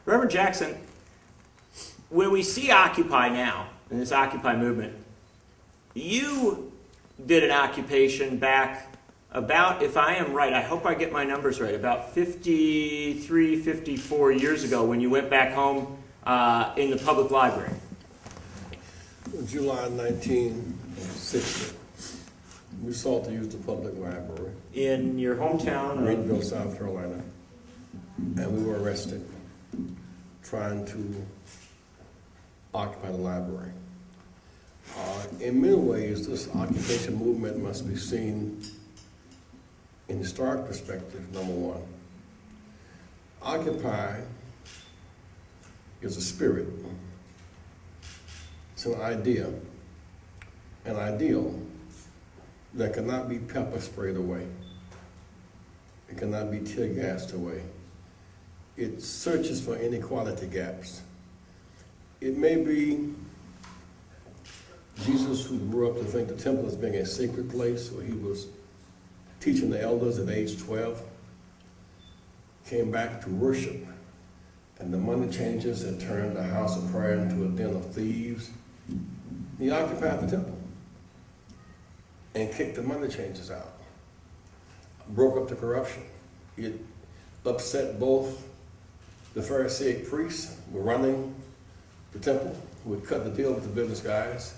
Reverend Jackson, where we see Occupy now, in this Occupy movement, you did an occupation back about, if I am right, I hope I get my numbers right, about 53, 54 years ago when you went back home in the public library. July 1960, we sought to use the public library. In your hometown? Greenville, South Carolina. And we were arrested trying to occupy the library. In many ways, this occupation movement must be seen in historic perspective, number one. Occupy is a spirit. It's an idea, an ideal that cannot be pepper sprayed away. It cannot be tear gassed away. It searches for inequality gaps. It may be Jesus, who grew up to think the temple as being a sacred place, where he was teaching the elders at age 12, came back to worship, and the money changers had turned the house of prayer into a den of thieves. He occupied the temple and kicked the money changers out, broke up the corruption. It upset both the Pharisaic priests who were running the temple, who would cut the deal with the business guys,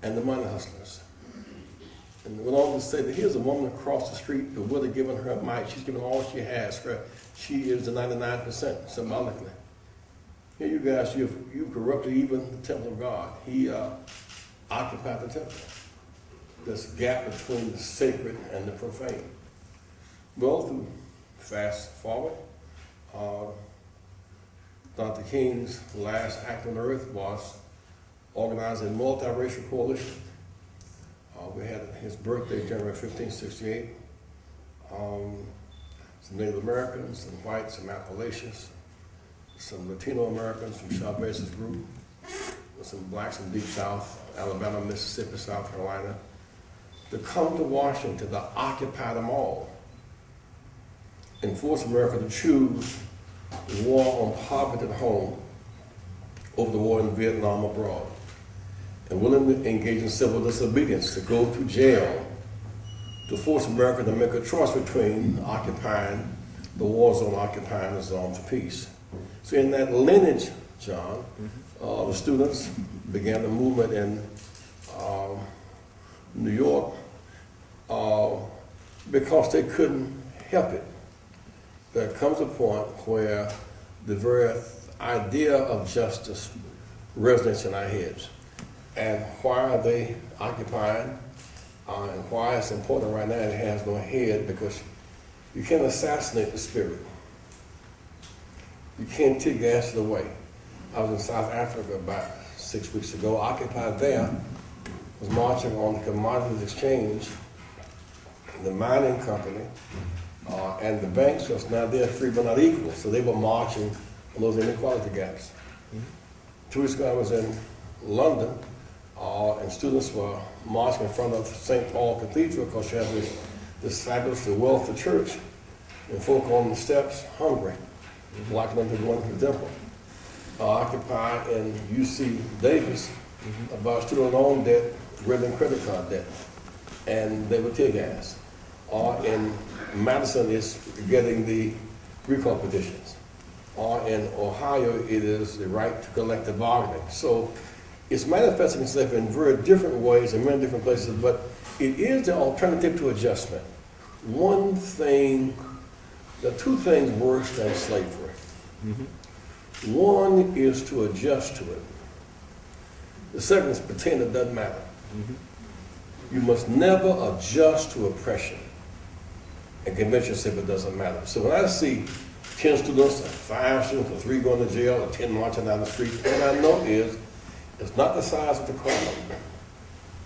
and the money hustlers. And went on to say that here's a woman across the street who would have given her might. She's given all she has. She is the 99%, symbolically. Here you guys, you've corrupted even the temple of God. He occupied the temple. This gap between the sacred and the profane. Well, to fast forward, Dr. King's last act on earth was organizing a multiracial coalition. We had his birthday, January 15, 68. Some Native Americans, some whites, some Appalachians, some Latino Americans from Chavez's group, some blacks from Deep South, Alabama, Mississippi, South Carolina, to come to Washington to occupy them all and force America to choose the war on poverty at home over the war in Vietnam abroad, and willing to engage in civil disobedience, to go to jail, to force America to make a choice between occupying the war zone, occupying the zone for peace. So in that lineage, John, the students began the movement in New York because they couldn't help it. There comes a point where the very idea of justice resonates in our heads. And why are they occupying? And why it's important right now it has no head? Because you can't assassinate the spirit. You can't tear gas it away. I was in South Africa about 6 weeks ago. Occupy there was marching on the commodities exchange, the mining company, and the banks, because now they're free but not equal. So they were marching on those inequality gaps. 2 weeks ago I was in London, and students were marching in front of St. Paul Cathedral because you have this fabulous, wealthy church, and folk on the steps hungry, blocking them to go into the temple. Occupy in UC Davis about student loan debt, greater credit card debt, and they were tear gas. In Madison, it's getting the recall petitions. In Ohio, it is the right to collective bargaining. So it's manifesting itself in very different ways in many different places, but it is the alternative to adjustment. One thing, there are two things worse than slavery. One is to adjust to it. The second is pretend it doesn't matter. You must never adjust to oppression and convince yourself it doesn't matter. So when I see 10 students, or 5 students, or 3 going to jail, or 10 marching down the street, what I know is it's not the size of the crowd,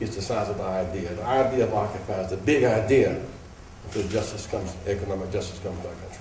it's the size of the idea. The idea of Occupy is the big idea until justice comes, economic justice comes to our country.